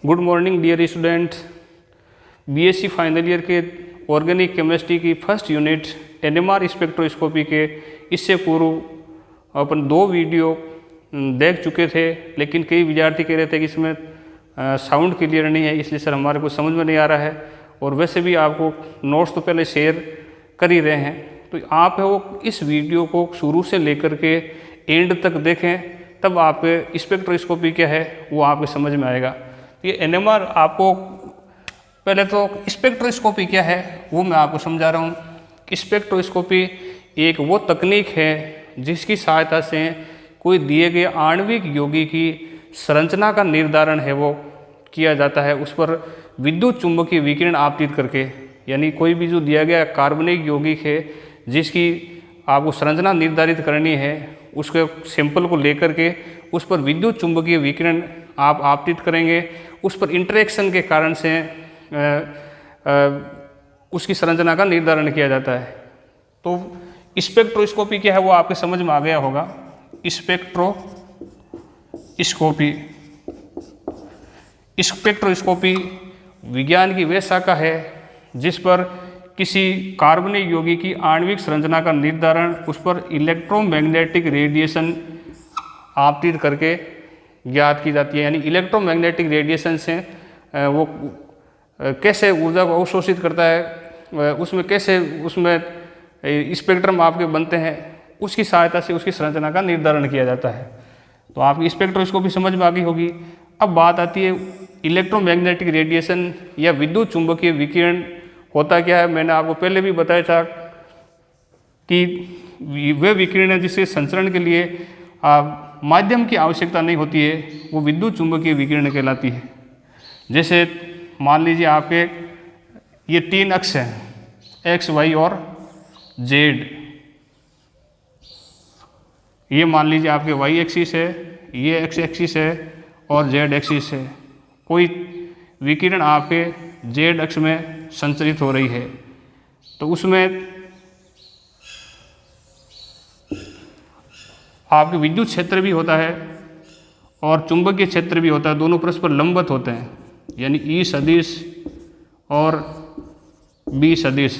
Good morning dear student. BSc final year के organic chemistry की first unit NMR spectroscopy के इससे पूर्व अपन 2 वीडियो देख चुके थे, लेकिन कई विद्यार्थी कह रहे थे कि इसमें साउंड क्लियर नहीं है, इसलिए सर हमारे को समझ में नहीं आ रहा है। और वैसे भी आपको नोट्स तो पहले शेयर कर ही रहे हैं, तो आप वो इस वीडियो को शुरू से लेकर के एंड तक देखें, तब आप स्पेक्ट्रोस्कोपी क्या है वो आपको समझ में आएगा। ये एनएमआर आपको पहले तो स्पेक्ट्रोस्कोपी क्या है वो मैं आपको समझा रहा हूँ। स्पेक्ट्रोस्कोपी एक वो तकनीक है जिसकी सहायता से कोई दिए गए आणविक यौगिक की संरचना का निर्धारण है वो किया जाता है, उस पर विद्युत चुंबकीय विकिरण आपतित करके। यानी कोई भी जो दिया गया कार्बनिक यौगिक है जिसकी आपको संरचना निर्धारित करनी है, उसके सैंपल को लेकर के उस पर विद्युत चुंबकीय विकिरण आप आपतित करेंगे, उस पर इंटरेक्शन के कारण से उसकी संरचना का निर्धारण किया जाता है। तो स्पेक्ट्रोस्कोपी क्या है वो आपके समझ में आ गया होगा। स्पेक्ट्रोस्कोपी विज्ञान की वह शाखा है जिस पर किसी कार्बनिक यौगिक की आणविक संरचना का निर्धारण उस पर इलेक्ट्रोमैग्नेटिक रेडिएशन आपतित करके ज्ञात की जाती है। यानी इलेक्ट्रोमैग्नेटिक रेडिएशन से वो कैसे ऊर्जा को अवशोषित करता है, उसमें कैसे उसमें स्पेक्ट्रम आपके बनते हैं, उसकी सहायता से उसकी संरचना का निर्धारण किया जाता है। तो आपकी स्पेक्ट्रोस्कोपी समझ में आ गई होगी। अब बात आती है इलेक्ट्रोमैग्नेटिक रेडिएशन या विद्युत चुंबकीय विकिरण होता क्या है। मैंने आपको पहले भी बताया था कि वे विकिरण है जिसके संचरण के लिए माध्यम की आवश्यकता नहीं होती है, वो विद्युत चुंबकीय विकिरण कहलाती है। जैसे मान लीजिए आपके ये 3 अक्ष हैं, एक्स, वाई और जेड। ये मान लीजिए आपके वाई एक्सिस है, ये एक्स एक्सिस है और जेड एक्सिस है। कोई विकिरण आपके जेड अक्ष में संचरित हो रही है, तो उसमें आपके विद्युत क्षेत्र भी होता है और चुंबकीय क्षेत्र भी होता है, दोनों परस्पर लंबवत होते हैं। यानी ई सदिश और बी सदिश,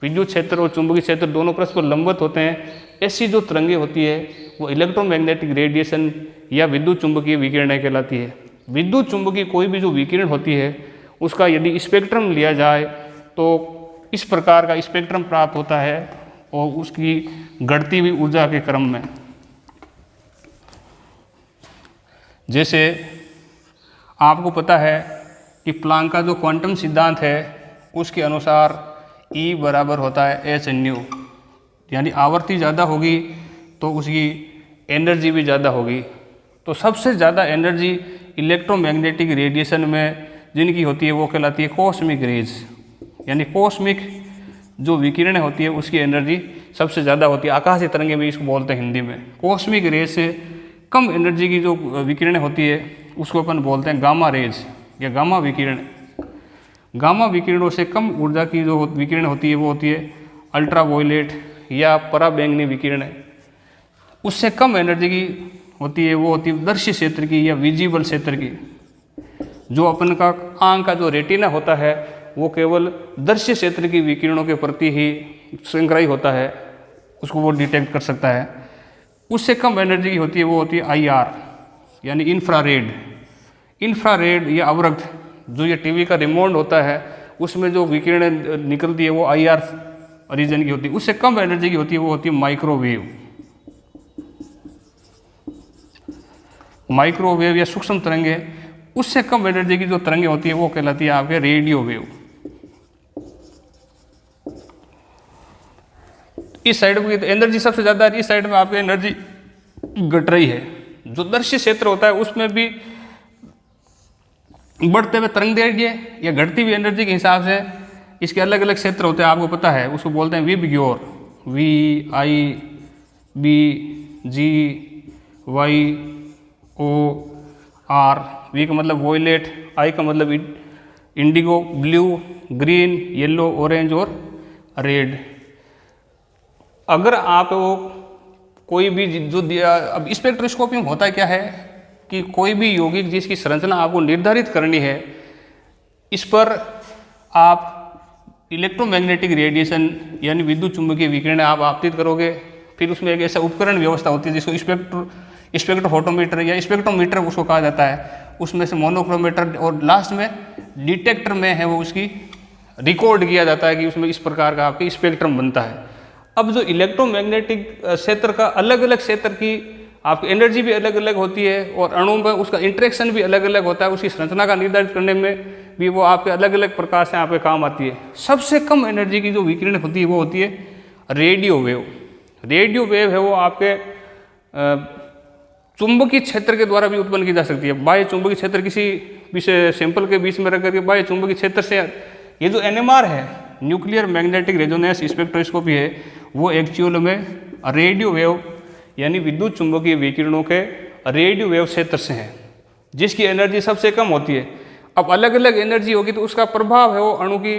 विद्युत क्षेत्र और चुंबकीय क्षेत्र दोनों परस्पर लंबवत होते हैं। ऐसी जो तरंगें होती है वो इलेक्ट्रोमैग्नेटिक रेडिएशन या विद्युत चुंबकीय विकिरण कहलाती है। विद्युत चुंबकीय कोई भी जो विकिरण होती है उसका यदि स्पेक्ट्रम लिया जाए तो इस प्रकार का स्पेक्ट्रम प्राप्त होता है और उसकी घटती हुई ऊर्जा के क्रम में। जैसे आपको पता है कि प्लांक का जो क्वांटम सिद्धांत है उसके अनुसार E बराबर होता है h/nu, यानी आवृत्ति ज़्यादा होगी तो उसकी एनर्जी भी ज़्यादा होगी। तो सबसे ज़्यादा एनर्जी इलेक्ट्रोमैग्नेटिक रेडिएशन में जिनकी होती है वो कहलाती है कॉस्मिक रेज। यानी कॉस्मिक जो विकिरण होती है उसकी एनर्जी सबसे ज़्यादा होती है। आकाशीय तरंगें भी इसको बोलते हैं हिंदी में। कॉस्मिक रेज से कम एनर्जी की जो विकिरण होती है उसको अपन बोलते हैं गामा रेज या गामा विकिरण। गामा विकिरणों से कम ऊर्जा की जो विकिरण होती है वो होती है अल्ट्रावायलेट या पराबैंगनी विकिरण। उससे कम एनर्जी की होती है वो होती है दृश्य क्षेत्र की या विजिबल क्षेत्र की। जो अपन का आंख का जो रेटिना होता है वो केवल दृश्य क्षेत्र की विकिरणों के प्रति ही संग्रही होता है, उसको वो डिटेक्ट कर सकता है। उससे कम एनर्जी की होती है वो होती है IR यानी इंफ्रारेड। इंफ्रारेड या अवरक्त, जो ये टीवी का रिमोट होता है उसमें जो विकिरण निकलती है वो IR रीजन की होती है। उससे कम एनर्जी की होती है वो होती है माइक्रोवेव। माइक्रोवेव या सूक्ष्म तरंगे। उससे कम एनर्जी की जो तरंगे होती है वो कहलाती है आपके रेडियो वेव। इस साइड में एनर्जी सबसे ज़्यादा है, इस साइड में आपकी एनर्जी घट रही है। जो दृश्य क्षेत्र होता है उसमें भी बढ़ते हुए तरंग दैर्ध्य या घटती हुई एनर्जी के हिसाब से इसके अलग अलग क्षेत्र होते हैं, आपको पता है। उसको बोलते हैं विबग्योर, VIBGYOR। वी का मतलब वॉयलेट, आई का मतलब Indigo, blue, green, yellow, orange और रेड। अगर आप वो कोई भी जो दिया, अब स्पेक्ट्रोस्कोपी में होता क्या है कि कोई भी यौगिक जिसकी संरचना आपको निर्धारित करनी है, इस पर आप इलेक्ट्रोमैग्नेटिक रेडिएशन यानी विद्युत चुंबकीय विकिरण आप आपतित करोगे। फिर उसमें एक ऐसा उपकरण व्यवस्था होती है जिसको स्पेक्ट्रोफोटोमीटर या स्पेक्ट्रोमीटर उसको कहा जाता है, उसमें से मोनोक्रोमेटर और लास्ट में डिटेक्टर में है वो उसकी रिकॉर्ड किया जाता है कि उसमें इस प्रकार का आपके स्पेक्ट्रम बनता है। अब जो इलेक्ट्रोमैग्नेटिक क्षेत्र का अलग अलग क्षेत्र की आपकी एनर्जी भी अलग अलग होती है और अणु में उसका इंटरेक्शन भी अलग अलग होता है, उसकी संरचना का निर्धारित करने में भी वो आपके अलग अलग प्रकार से आपके काम आती है। सबसे कम एनर्जी की जो विकिरण होती है वो होती है रेडियो वेव। रेडियो वेव है वो आपके चुंबकीय क्षेत्र के द्वारा भी उत्पन्न की जा सकती है। बाह्य चुंबकीय क्षेत्र किसी विषय सैंपल के बीच में रख करके बाह्य चुंबकीय क्षेत्र से ये जो NMR है, न्यूक्लियर मैग्नेटिक रेजोनेंस स्पेक्ट्रोस्कोपी है, वो एक्चुअल में रेडियो वेव यानी विद्युत चुंबकीय विकिरणों के रेडियो वेव क्षेत्र से है, जिसकी एनर्जी सबसे कम होती है। अब अलग अलग एनर्जी होगी तो उसका प्रभाव है वो अणु की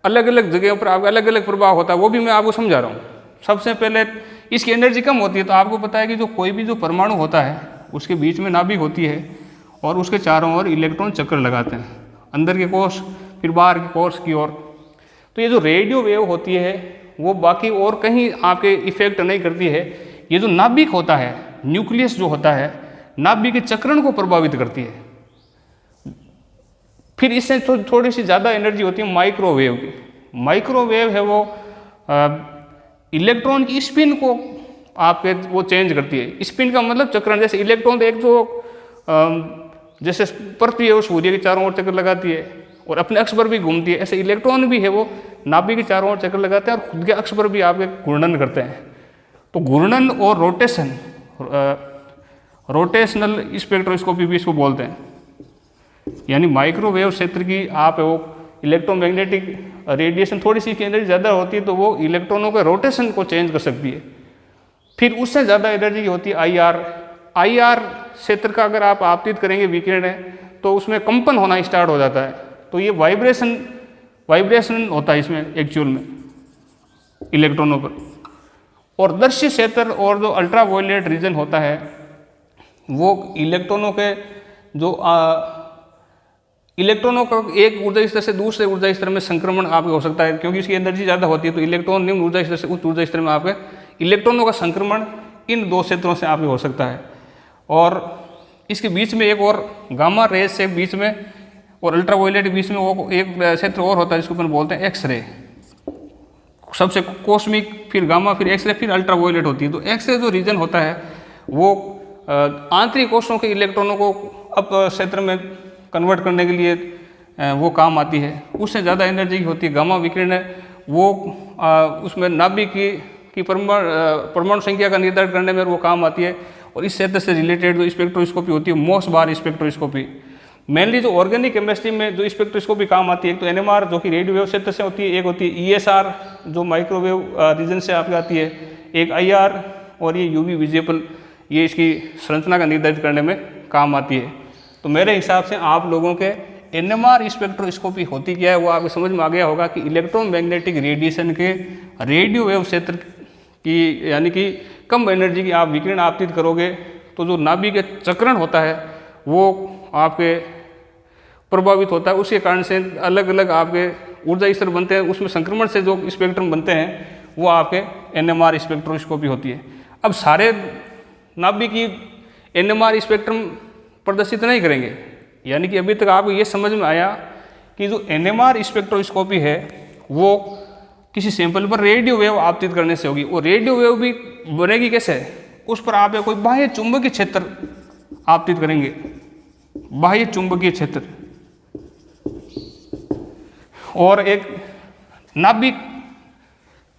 अलग अलग जगहों पर आपका अलग अलग प्रभाव होता है, वो भी मैं आपको समझा रहा हूँ। सबसे पहले इसकी एनर्जी कम होती है तो आपको पता है कि जो कोई भी जो परमाणु होता है उसके बीच में नाभिक होती है और उसके चारों ओर इलेक्ट्रॉन चक्कर लगाते हैं, अंदर के कोष फिर बाहर के कोष की ओर। तो ये जो रेडियो वेव होती है वो बाकी और कहीं आपके इफेक्ट नहीं करती है, ये जो नाभिक होता है, न्यूक्लियस जो होता है, नाभिक के चक्रण को प्रभावित करती है। फिर इससे थोड़ी सी ज़्यादा एनर्जी होती है माइक्रोवेव की। माइक्रोवेव है वो इलेक्ट्रॉन की स्पिन को आपके वो चेंज करती है। स्पिन का मतलब चक्रण, जैसे इलेक्ट्रॉन एक जो जैसे पृथ्वी है वो सूर्य के चारों ओर चक्कर लगाती है और अपने अक्ष पर भी घूमती है, ऐसे इलेक्ट्रॉन भी है वो नाभिक के चारों ओर चक्कर लगाते हैं और खुद के अक्ष पर भी आपके घूर्णन करते हैं। तो घूर्णन और रोटेशनल स्पेक्ट्रोस्कोपी भी इसको बोलते हैं। यानी माइक्रोवेव क्षेत्र की आप वो इलेक्ट्रोमैग्नेटिक रेडिएशन थोड़ी सी एनर्जी ज़्यादा होती है तो वो इलेक्ट्रॉनों के रोटेशन को चेंज कर सकती है। फिर उससे ज़्यादा एनर्जी की होती है IR क्षेत्र का अगर आप आपतित करेंगे विकिरण है तो उसमें कंपन होना स्टार्ट हो जाता है। तो ये वाइब्रेशन होता है इसमें एक्चुअल में इलेक्ट्रॉनों पर। और दृश्य क्षेत्र और जो अल्ट्रावायलेट रीजन होता है वो इलेक्ट्रॉनों के जो इलेक्ट्रॉनों का एक ऊर्जा स्तर से दूसरे ऊर्जा स्तर में संक्रमण आपके हो सकता है, क्योंकि इसकी एनर्जी ज़्यादा होती है। तो इलेक्ट्रॉन निम्न ऊर्जा स्तर से उच्च ऊर्जा स्तर में आपके इलेक्ट्रॉनों का संक्रमण इन दो क्षेत्रों से आपके हो सकता है। और इसके बीच में एक और गामा रेज से बीच में और अल्ट्रावायलेट के बीच में वो एक क्षेत्र और होता है जिसको अपन बोलते हैं एक्सरे। सबसे कॉस्मिक, फिर गामा, फिर एक्सरे, फिर अल्ट्रावायलेट होती है। तो एक्सरे जो रीजन होता है वो आंतरिक कोषों के इलेक्ट्रॉनों को अप क्षेत्र में कन्वर्ट करने के लिए वो काम आती है। उससे ज़्यादा एनर्जी की होती है गामा विकिरण है वो उसमें नाभिक की परमाणु संख्या का निर्धारण करने में वो काम आती है। और इस क्षेत्र से रिलेटेड जो स्पेक्ट्रोस्कोपी होती है मोस बार स्पेक्ट्रोस्कोपी, मेनली जो ऑर्गेनिक केमिस्ट्री में जो स्पेक्ट्रोस्कोपी काम आती है, एक तो NMR जो कि रेडियो वेव क्षेत्र से होती है, एक होती है ESR जो माइक्रोवेव रीजन से आपकी आती है, एक IR और ये UV विजिबल, ये इसकी संरचना का निर्धारित करने में काम आती है। तो मेरे हिसाब से आप लोगों के NMR स्पेक्ट्रोस्कोपी होती क्या है वो आपको समझ में आ गया होगा कि इलेक्ट्रोमैग्नेटिक रेडिएशन के रेडियो वेव क्षेत्र की यानी कि कम एनर्जी की आप विकिरण आपतित करोगे तो जो नाभिक के चक्रण होता है वो आपके प्रभावित होता है। उसके कारण से अलग अलग आपके ऊर्जा स्तर बनते हैं, उसमें संक्रमण से जो स्पेक्ट्रम बनते हैं वो आपके NMR स्पेक्ट्रोस्कोपी होती है। अब सारे नाभिक की NMR स्पेक्ट्रम प्रदर्शित नहीं करेंगे, यानी कि अभी तक आपको ये समझ में आया कि जो NMR स्पेक्ट्रोस्कोपी है वो किसी सैंपल पर रेडियो वेव आपतित करने से होगी। और रेडियो वेव भी बनेगी कैसे, उस पर आप कोई बाह्य चुंबकीय क्षेत्र आपतित करेंगे, बाह्य चुंबकीय क्षेत्र, और एक नाभिक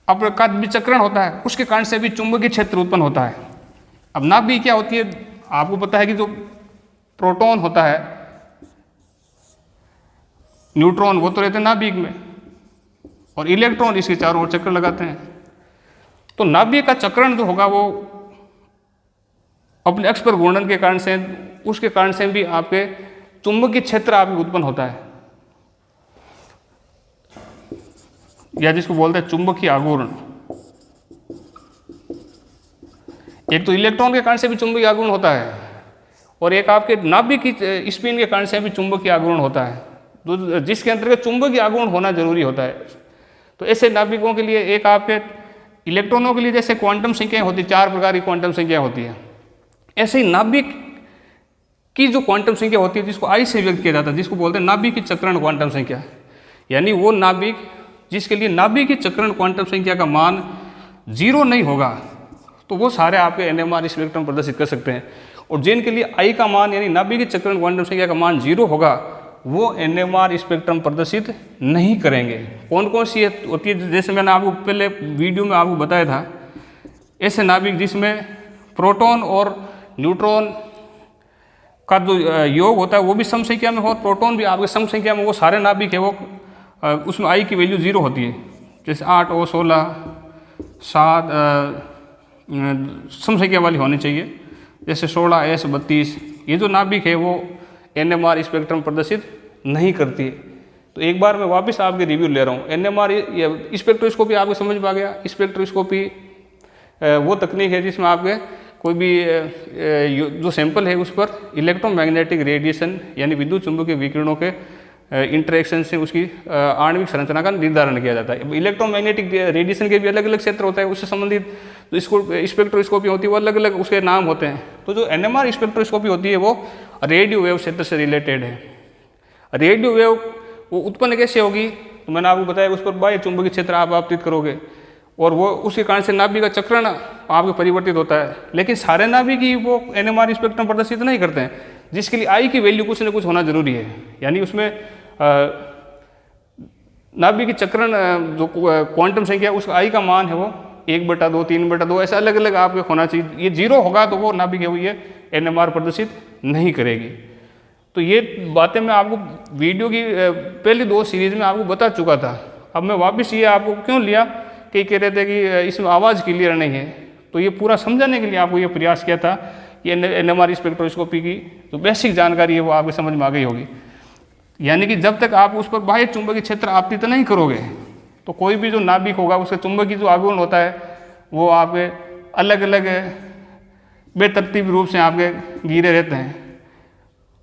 का विचक्रण होता है उसके कारण से भी चुंबकीय क्षेत्र उत्पन्न होता है। अब नाभिक क्या होती है आपको पता है कि जो प्रोटॉन होता है, न्यूट्रॉन वो तो रहते हैं नाभिक में और इलेक्ट्रॉन इसके चारों ओर चक्कर लगाते हैं। तो नाभिक का चक्रण जो होगा वो अपने अक्ष पर घूर्णन के कारण से, उसके कारण से भी आपके चुंबकीय क्षेत्र आपके उत्पन्न होता है, या जिसको बोलते हैं चुंबकीय आघूर्ण। एक तो इलेक्ट्रॉन के कारण से भी चुंबकीय आघूर्ण होता है और एक आपके नाभिक की स्पिन के कारण से भी चुंबकीय आघूर्ण होता है, जिसके अंतर्गत चुंबकीय आघूर्ण होना जरूरी होता है। तो ऐसे नाभिकों के लिए एक आपके इलेक्ट्रॉनों के लिए जैसे क्वांटम संख्याएं होती है, 4 प्रकार की क्वांटम संख्या होती है, ऐसे ही नाभिक की जो क्वांटम संख्या होती है जिसको आई से व्यक्त किया जाता है, जिसको बोलते हैं नाभिक की चक्रण क्वांटम संख्या, यानी वो नाभिक जिसके लिए नाभिक की चक्रण क्वांटम संख्या का मान 0 नहीं होगा तो वो सारे आपके NMR स्पेक्ट्रम प्रदर्शित कर सकते हैं। और जिनके लिए आई का मान यानी नाभिक की चक्रण क्वांटम संख्या का मान 0 होगा वो NMR स्पेक्ट्रम प्रदर्शित नहीं करेंगे। कौन कौन सी होती है, जैसे मैंने आपको पहले वीडियो में आपको बताया था, ऐसे नाभिक जिसमें प्रोटॉन और न्यूट्रॉन का जो योग होता है वो भी सम संख्या में हो और प्रोटॉन भी आपके सम संख्या में, वो सारे नाभिक है वो उसमें आई की वैल्यू 0 होती है। जैसे 8 और 16 7 सम संख्या वाली होनी चाहिए, जैसे 16 S 32, ये जो नाभिक है वो NMR स्पेक्ट्रम प्रदर्शित नहीं करती है। तो एक बार मैं वापस आपके रिव्यू ले रहा हूँ। NMR स्पेक्ट्रोस्कोपी आपको समझ में आ गया। स्पेक्ट्रोस्कोपी वो तकनीक है जिसमें आपके कोई भी जो सैंपल है उस पर इलेक्ट्रोमैग्नेटिक रेडिएशन यानी विद्युत चुंबकीय विकिरणों के इंटरेक्शन से उसकी आणविक संरचना का निर्धारण किया जाता है। इलेक्ट्रोमैग्नेटिक रेडिएशन के भी अलग अलग क्षेत्र होता है, उससे संबंधित जो स्पेक्ट्रोस्कोपी होती है वो अलग अलग उसके नाम होते हैं। तो जो NMR स्पेक्ट्रोस्कोपी होती है वो रेडियो वेव क्षेत्र से रिलेटेड है। रेडियो वेव वो उत्पन्न कैसे होगी, तो मैंने आपको बताया उस पर बाह्य चुंबकीय क्षेत्र आप आपतित करोगे और वो उसके कारण से नाभिक का चक्रण आपके परिवर्तित होता है। लेकिन सारे नाभिक ही वो NMR स्पेक्ट्रम प्रदर्शित नहीं करते हैं, जिसके लिए आई की वैल्यू कुछ न कुछ होना जरूरी है। यानी उसमें नाभिक की चक्रण जो क्वांटम संख्या उसका आई का मान है वो 1/2 3/2 ऐसा अलग अलग आपके होना चाहिए। ये 0 होगा तो वो नाभिक है वो ये NMR प्रदर्शित नहीं करेगी। तो ये बातें मैं आपको वीडियो की पहली 2 सीरीज में आपको बता चुका था। अब मैं वापस ये आपको क्यों लिया कि कह रहे थे कि इसमें आवाज़ क्लियर नहीं है, तो ये पूरा समझाने के लिए आपको ये प्रयास किया था कि NMR स्पेक्ट्रोस्कोपी की जो बेसिक जानकारी है वो आपको समझ में आ गई होगी। यानी कि जब तक आप उस पर बाह्य चुंबकीय क्षेत्र आपतित नहीं करोगे तो कोई भी जो नाभिक होगा उसका चुंबकीय जो आघूर्ण होता है वो आपके अलग अलग बेतरतीब रूप से आपके गिरे रहते हैं।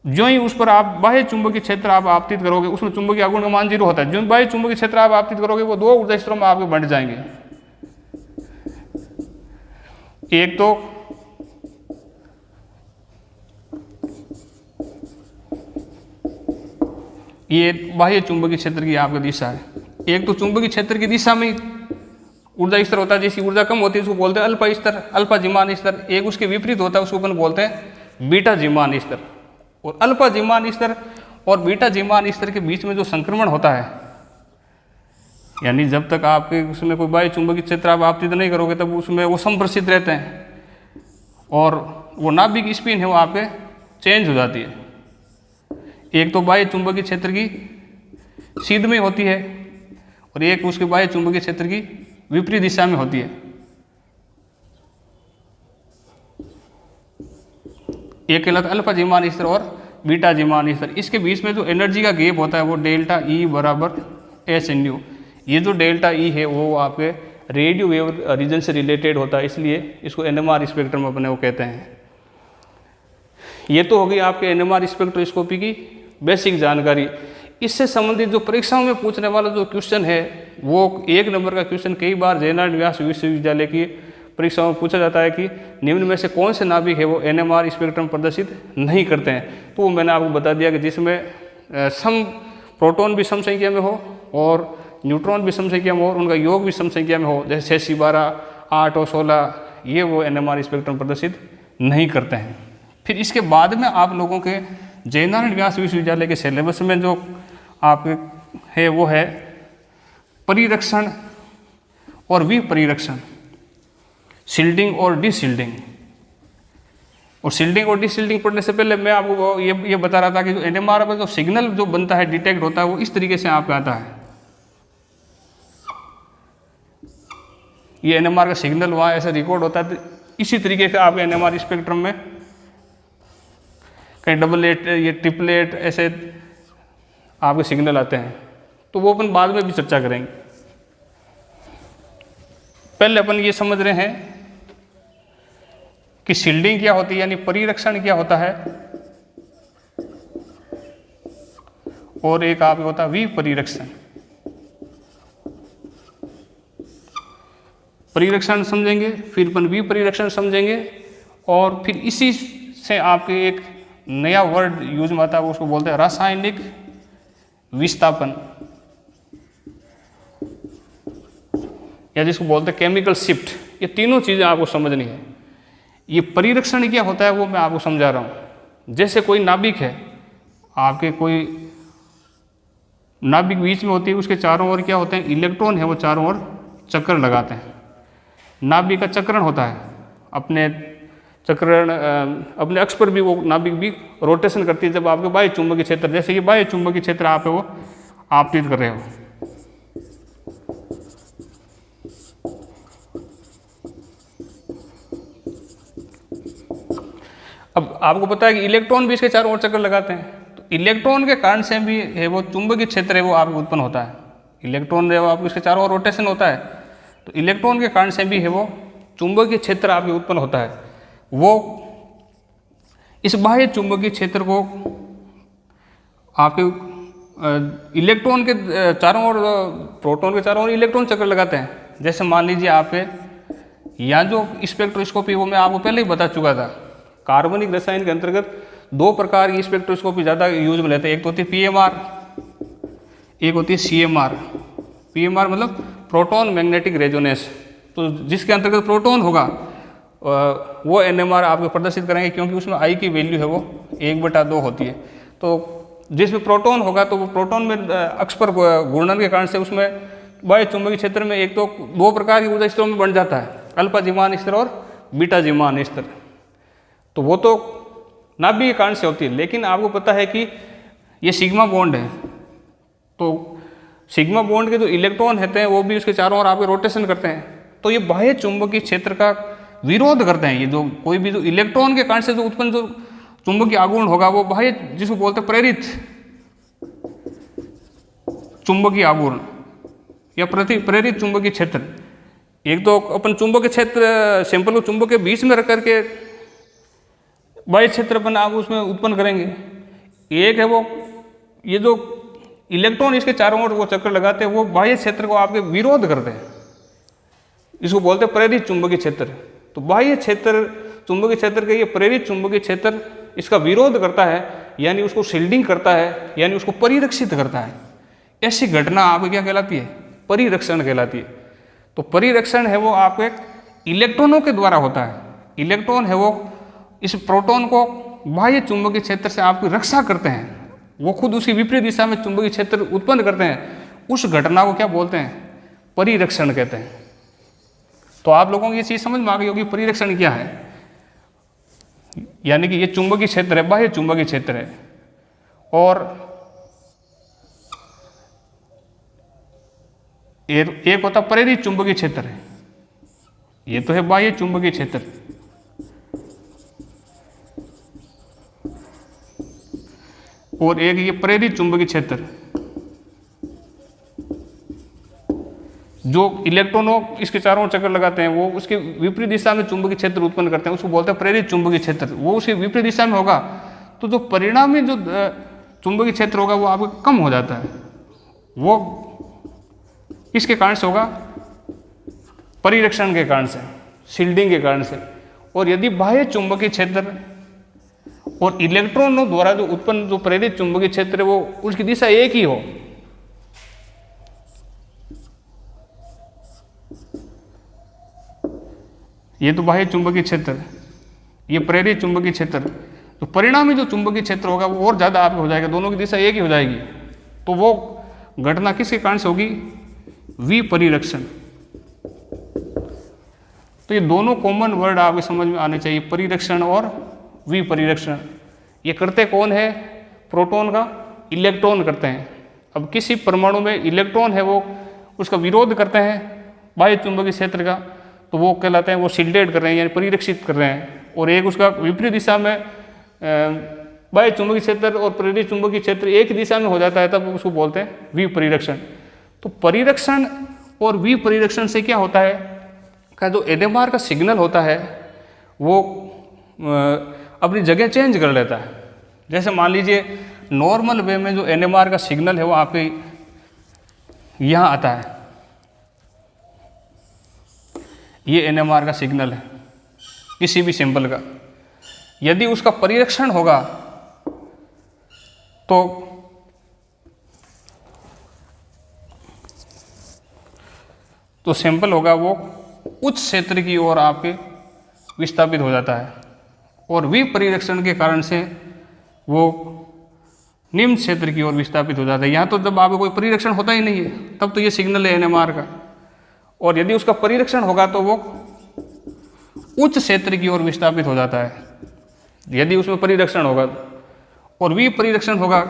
जो ही उस पर आप बाह्य चुंबकीय क्षेत्र आप आपतित करोगे उसमें चुंबकीय आघूर्ण का मान 0 होता है। जो बाह्य चुंबकीय क्षेत्र आप आपतित करोगे वो 2 ऊर्जा स्तरों में आपके बंट जाएंगे। एक तो ये बाह्य चुंबकीय क्षेत्र की आपकी दिशा है। एक तो चुंबकीय क्षेत्र की दिशा में ऊर्जा स्तर होता है, जैसी ऊर्जा कम होती है उसको बोलते हैं अल्फा स्तर, अल्फा जिमान स्तर। एक उसके विपरीत होता है उसको अपन बोलते हैं बीटा जिमान स्तर। और अल्फा जिमान स्तर और बीटा जिमान स्तर के बीच में जो संक्रमण होता है, यानी जब तक आपके उसमें कोई बाह्य चुंबकीय क्षेत्र आप आपतित नहीं करोगे तब उसमें वो संप्रसित रहते हैं और वो नाभिक स्पिन है वो आपके चेंज हो जाती है। एक तो बाह्य चुंबकीय क्षेत्र की सीध में होती है और एक उसके बाह्य चुंबकीय क्षेत्र की विपरीत दिशा में होती है। एक कहलाता अल्फा जिमान स्तर और बीटा जिमान स्तर। इसके बीच में जो एनर्जी का गैप होता है वो डेल्टा ई बराबर एच एन यू। ये जो डेल्टा ई है वो आपके रेडियो वेव रीजन से रिलेटेड होता है, इसलिए इसको NMR स्पेक्ट्रम अपने वो कहते हैं। ये तो होगी आपके NMR स्पेक्ट्रोस्कोपी की बेसिक जानकारी। इससे संबंधित जो परीक्षाओं में पूछने वाला जो क्वेश्चन है वो 1 नंबर का क्वेश्चन कई बार जयनारायण व्यास विश्वविद्यालय की परीक्षाओं में पूछा जाता है कि निम्न में से कौन से नाभिक है वो NMR स्पेक्ट्रम प्रदर्शित नहीं करते हैं। तो वो मैंने आपको बता दिया कि जिसमें सम प्रोटॉन भी सम संख्या में हो और न्यूट्रॉन भी सम संख्या में हो और उनका योग भी सम संख्या में हो, जैसे 6 12 8 और 16, ये वो NMR स्पेक्ट्रम प्रदर्शित नहीं करते हैं। फिर इसके बाद में आप लोगों के जयनारायण व्यास विश्वविद्यालय के सिलेबस में जो आपके है वो है परिरक्षण और विपरिरक्षण, शील्डिंग और डिशील्डिंग। और शील्डिंग और डिशील्डिंग पढ़ने से पहले मैं आपको ये बता रहा था कि जो NMR में जो सिग्नल जो बनता है डिटेक्ट होता है वो इस तरीके से आपका आता है। ये NMR का सिग्नल वहाँ ऐसे रिकॉर्ड होता है, तो इसी तरीके से आपके NMR स्पेक्ट्रम में कहीं डबलेट ये ट्रिपलेट ऐसे आपके सिग्नल आते हैं। तो वो अपन बाद में भी चर्चा करेंगे। पहले अपन ये समझ रहे हैं कि शील्डिंग क्या होती है, यानी परिरक्षण क्या होता है, और एक आप होता है विपरिरक्षण। परिरक्षण समझेंगे, फिर अपन विपरिरक्षण समझेंगे, और फिर इसी से आपके एक नया वर्ड यूज में आता है, उसको बोलते हैं रासायनिक विस्थापन, या जिसको बोलते हैं केमिकल शिफ्ट। ये तीनों चीज़ें आपको समझनी है। ये परिरक्षण क्या होता है वो मैं आपको समझा रहा हूँ। जैसे कोई नाभिक है, आपके कोई नाभिक बीच में होती है, उसके चारों ओर क्या होते हैं, इलेक्ट्रॉन है, वो चारों ओर चक्कर लगाते हैं। नाभिक का चक्रण होता है, अपने चक्रण अपने अक्ष पर भी वो नाभिक भी रोटेशन करती है। जब आपके बाह्य चुंबकीय क्षेत्र, जैसे ये बाह्य चुंबकीय क्षेत्र आप है वो आपतित कर रहे हो, अब आपको पता है कि इलेक्ट्रॉन भी इसके चारों ओर चक्कर लगाते हैं, तो इलेक्ट्रॉन के कारण से भी है वो चुंबकीय क्षेत्र है वो आपको उत्पन्न होता है। इलेक्ट्रॉन है वो आपको इसके चारों ओर रोटेशन होता है, तो इलेक्ट्रॉन के कारण से भी है वो चुंबकीय क्षेत्र आपके उत्पन्न होता है। वो इस बाह्य चुंबकीय क्षेत्र को आपके इलेक्ट्रॉन के चारों ओर, प्रोटॉन के चारों ओर इलेक्ट्रॉन चक्कर लगाते हैं। जैसे मान लीजिए आपके यहाँ जो स्पेक्ट्रोस्कोपी वो मैं आपको पहले ही बता चुका था। कार्बनिक रसायन के अंतर्गत दो प्रकार की स्पेक्ट्रोस्कोपी ज़्यादा यूज में लेते हैं। एक तो होती है पीएमआर, एक होती है सीएमआर। पीएमआर मतलब प्रोटॉन मैग्नेटिक रेजोनेंस, तो जिसके अंतर्गत प्रोटॉन होगा वो एनएमआर आपको प्रदर्शित करेंगे, क्योंकि उसमें आई की वैल्यू है वो 1/2 होती है। तो जिसमें प्रोटॉन होगा तो वो प्रोटॉन में अक्ष पर घूर्णन के कारण से उसमें बाह्य चुंबकीय क्षेत्र में एक तो दो प्रकार की ऊर्जा स्तरों में बन जाता है, अल्फा जीमान स्तर और बीटा जीमान स्तर। तो वो तो नाभिक के कारण से होती है, लेकिन आपको पता है कि ये सिग्मा बॉन्ड है, तो सिग्मा बॉन्ड के जो इलेक्ट्रॉन होते हैं वो भी उसके चारों ओर आपके रोटेशन करते हैं, तो ये बाह्य चुंबकीय क्षेत्र का विरोध करते हैं। ये जो कोई भी जो इलेक्ट्रॉन के कारण से जो उत्पन्न जो चुंबकीय आघूर्ण होगा वो बाह्य, जिसको बोलते हैं प्रेरित चुंबकीय आघूर्ण या प्रेरित चुंबकीय क्षेत्र। एक तो अपन चुंबकीय क्षेत्र सैंपल को चुंबक के बीच में रख करके बाह्य क्षेत्र अपन आप उसमें उत्पन्न करेंगे। एक है वो ये जो इलेक्ट्रॉन इसके चारों ओर वो चक्कर लगाते हैं, वो बाह्य क्षेत्र को आपके विरोध करते हैं, इसको बोलते हैं प्रेरित चुंबकीय क्षेत्र। तो बाह्य क्षेत्र चुंबकीय क्षेत्र के ये प्रेरित चुंबकीय क्षेत्र इसका विरोध करता है, यानी उसको शील्डिंग करता है, यानी उसको परिरक्षित करता है। ऐसी घटना आपको क्या कहलाती है, परिरक्षण कहलाती है। तो परिरक्षण है वो आपके इलेक्ट्रॉनों के द्वारा होता है। इलेक्ट्रॉन है वो इस प्रोटॉन को बाह्य चुंबकीय क्षेत्र से आपकी रक्षा करते हैं, वो खुद उसकी विपरीत दिशा में चुंबकीय क्षेत्र उत्पन्न करते हैं। उस घटना को क्या बोलते हैं, परिरक्षण कहते हैं। तो आप लोगों को ये चीज़ समझ में आ गई होगी परिरक्षण क्या है। यानी कि ये चुंबकीय क्षेत्र है, बाह्य चुंबकीय क्षेत्र है, और एक होता प्रेरित चुंबकीय क्षेत्र है। ये तो है बाह्य चुंबकीय क्षेत्र, और एक ये प्रेरित चुंबकीय क्षेत्र जो इलेक्ट्रॉनों इसके चारों ओर चक्कर लगाते हैं, वो उसके विपरीत दिशा में चुंबकीय क्षेत्र उत्पन्न करते हैं, उसको बोलते हैं प्रेरित चुंबकीय क्षेत्र। वो उसके विपरीत दिशा में होगा तो जो परिणामी जो चुंबकीय क्षेत्र होगा वो आपका कम हो जाता है। वो इसके कारण से होगा, परिरक्षण के कारण से, शील्डिंग के कारण से। और यदि बाह्य चुंबकीय क्षेत्र और इलेक्ट्रॉनों द्वारा जो उत्पन्न जो प्रेरित चुंबकीय क्षेत्र है वो उसकी दिशा एक ही हो, ये तो बाह्य चुंबकीय क्षेत्र, ये प्रेरित चुंबकीय क्षेत्र, तो परिणामी जो चुंबकीय क्षेत्र होगा वो और ज़्यादा आपके हो जाएगा, दोनों की दिशा एक ही हो जाएगी। तो वो घटना किसके कारण से होगी, विपरिरक्षण। तो ये दोनों कॉमन वर्ड आपके समझ में आने चाहिए, परिरक्षण और विपरिरक्षण। ये करते कौन है, प्रोटॉन का इलेक्ट्रॉन करते हैं। अब किसी परमाणु में इलेक्ट्रॉन है वो उसका विरोध करते हैं बाह्य चुंबकीय क्षेत्र का, तो वो कहलाते हैं वो शील्डेड कर रहे हैं, यानी परिरक्षित कर रहे हैं। और एक उसका विपरीत दिशा में बाह्य चुंबकीय क्षेत्र और प्रेरित चुंबकीय क्षेत्र एक ही दिशा में हो जाता है, तब उसको बोलते हैं विपरिरक्षण। तो परिरक्षण और विपरिरक्षण से क्या होता है, का जो एनएमआर का सिग्नल होता है वो अपनी जगह चेंज कर लेता है। जैसे मान लीजिए नॉर्मल वे में जो NMR का सिग्नल है वो आपके यहाँ आता है, ये NMR का सिग्नल है किसी भी सिंबल का। यदि उसका परिरक्षण होगा तो सैंपल होगा वो उच्च क्षेत्र की ओर आपके विस्थापित हो जाता है, और विपरिरक्षण के कारण से वो निम्न क्षेत्र की ओर विस्थापित हो जाता है। यहाँ तो जब आपको कोई परिरक्षण होता ही नहीं है तब तो ये सिग्नल है NMR का, और यदि उसका परिरक्षण होगा तो वो उच्च क्षेत्र की ओर विस्थापित हो जाता है यदि उसमें परिरक्षण होगा, और विपरिरक्षण होगा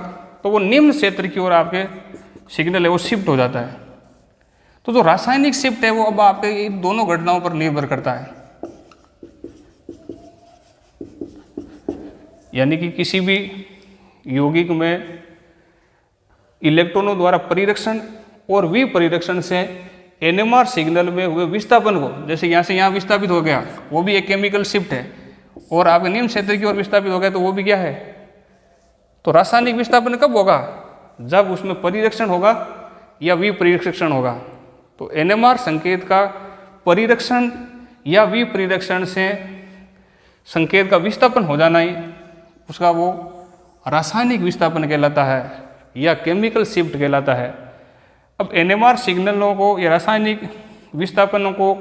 तो वो निम्न क्षेत्र की ओर आपके सिग्नल है वो शिफ्ट हो जाता है। तो जो रासायनिक शिफ्ट है वो अब आपके इन दोनों घटनाओं पर निर्भर करता है। यानी कि किसी भी यौगिक में इलेक्ट्रॉनों द्वारा परिरक्षण और विपरिरक्षण से NMR सिग्नल में हुए विस्थापन को, जैसे यहाँ से यहाँ विस्थापित हो गया वो भी एक केमिकल शिफ्ट है, और आपके निम्न क्षेत्र की ओर विस्थापित हो गया तो वो भी क्या है, तो रासायनिक विस्थापन कब होगा, जब उसमें परिरक्षण होगा या विपरिरक्षण होगा। तो NMR संकेत का परिरक्षण या विपरिरक्षण से संकेत का विस्थापन हो जाना ही उसका वो रासायनिक विस्थापन कहलाता है या केमिकल शिफ्ट कहलाता है। अब NMR सिग्नलों को या रासायनिक विस्थापनों को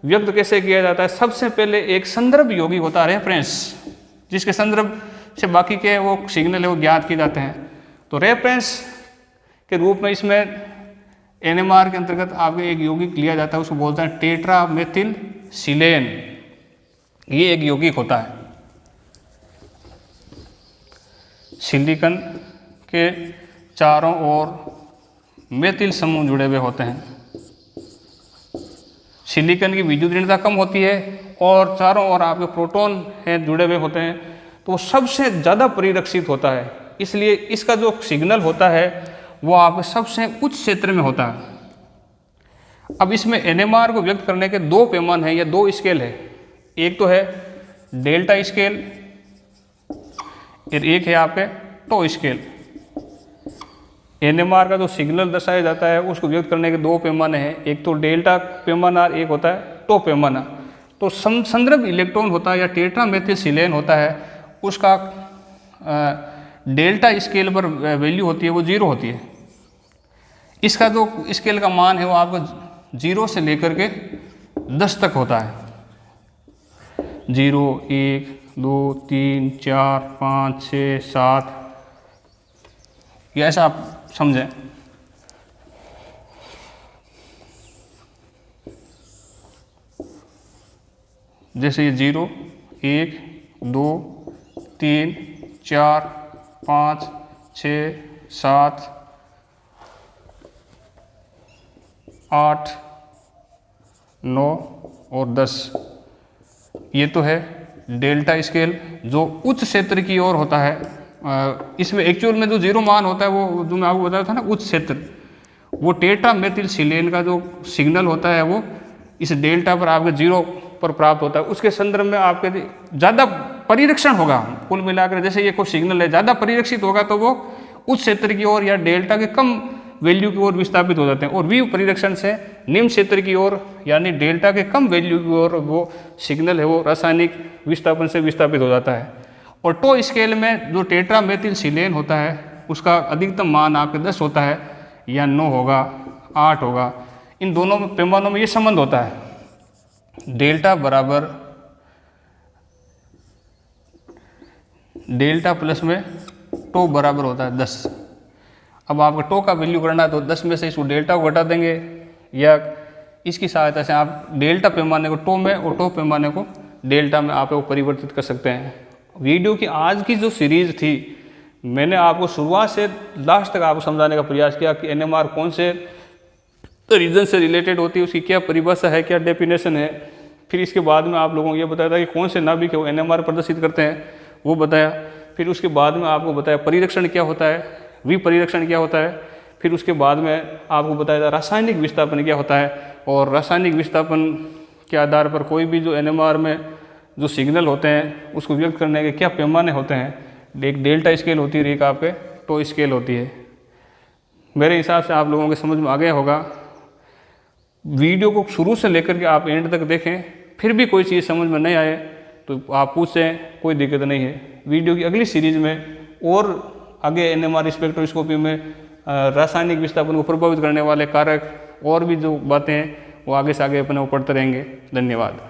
व्यक्त कैसे किया जाता है, सबसे पहले एक संदर्भ यौगिक होता है रेफरेंस, जिसके संदर्भ से बाकी के वो सिग्नल है वो ज्ञात किए जाते हैं। तो रेफरेंस के रूप में इसमें NMR के अंतर्गत आपके एक यौगिक लिया जाता है, उसको बोलते हैं टेट्रा मेथिल सिलेन। ये एक यौगिक होता है, सिलिकॉन के चारों ओर मेथिल समूह जुड़े हुए होते हैं। सिलिकॉन की विद्युत ऋणता कम होती है और चारों ओर आपके प्रोटॉन हैं जुड़े हुए होते हैं, तो वो सबसे ज़्यादा परिरक्षित होता है। इसलिए इसका जो सिग्नल होता है वो आपके सबसे उच्च क्षेत्र में होता है। अब इसमें NMR को व्यक्त करने के दो पैमान हैं या दो स्केल है, एक तो है डेल्टा स्केल और एक है यहाँ पे टो स्केल। NMR का जो सिग्नल दर्शाया जाता है उसको व्यक्त करने के दो पैमाने हैं, एक तो डेल्टा पैमाना और एक होता है टो पैमाना। तो संदर्भ इलेक्ट्रॉन होता है या टेट्रा मेथिल सिलेन होता है, उसका डेल्टा स्केल पर वैल्यू होती है वो 0 होती है। इसका जो स्केल का मान है वो आपको 0 से लेकर के 10 तक होता है। 0, 1, 2, 3, 4, 5, 6, 7, ये ऐसा आप समझें। जैसे ये 0, 1, 2, 3, 4, 5, 6, 7, 8, 9 और 10, ये तो है डेल्टा स्केल जो उच्च क्षेत्र की ओर होता है। इसमें एक्चुअल में जो 0 मान होता है वो जो मैं आपको बताया था ना उच्च क्षेत्र, वो टेट्रा मेथिल सिलेन का जो सिग्नल होता है वो इस डेल्टा पर आपके 0 पर प्राप्त होता है। उसके संदर्भ में आपके ज़्यादा परिरक्षण होगा। कुल मिलाकर जैसे ये कोई सिग्नल है ज़्यादा परिरक्षित होगा तो वो उच्च क्षेत्र की ओर या डेल्टा के कम वैल्यू की ओर विस्थापित हो जाते हैं, और विपरिरक्षण से निम्न क्षेत्र की ओर यानी डेल्टा के कम वैल्यू की ओर वो सिग्नल है वो रासायनिक विस्थापन से विस्थापित हो जाता है। और टो स्केल में जो टेट्रा मेथिल सिलेन होता है उसका अधिकतम मान आपके 10 होता है या 9 होगा, 8 होगा। इन दोनों पैमानों में ये संबंध होता है, डेल्टा बराबर डेल्टा प्लस में टो बराबर होता है 10। अब आपको टो का वैल्यू करना है तो 10 में से इसको डेल्टा को घटा देंगे, या इसकी सहायता से आप डेल्टा पैमाने को टो में और टो पैमाने को डेल्टा में आप वो परिवर्तित कर सकते हैं। वीडियो की आज की जो सीरीज़ थी मैंने आपको शुरुआत से लास्ट तक आपको समझाने का प्रयास किया कि NMR कौन से रीजन से रिलेटेड होती है, उसकी क्या परिभाषा है, क्या डेफिनेशन है। फिर इसके बाद में आप लोगों को ये बताया था कि कौन से नाभिक है वो NMR प्रदर्शित करते हैं, वो बताया। फिर उसके बाद में आपको बताया परिरक्षण क्या होता है, विपरिरक्षण क्या होता है। फिर उसके बाद में आपको बताया था रासायनिक विस्थापन क्या होता है, और रासायनिक विस्थापन के आधार पर कोई भी जो NMR में जो सिग्नल होते हैं उसको व्यक्त करने के क्या पैमाने होते हैं। एक डेल्टा स्केल होती है, एक आपके टो स्केल होती है। मेरे हिसाब से आप लोगों के समझ में आ गया होगा। वीडियो को शुरू से लेकर के आप एंड तक देखें, फिर भी कोई चीज़ समझ में नहीं आए तो आप पूछें, कोई दिक्कत नहीं है। वीडियो की अगली सीरीज में और आगे NMR स्पेक्ट्रोस्कोपी में रासायनिक विस्थापन को प्रभावित करने वाले कारक और भी जो बातें हैं वो आगे से आगे अपने वो पढ़ते रहेंगे। धन्यवाद।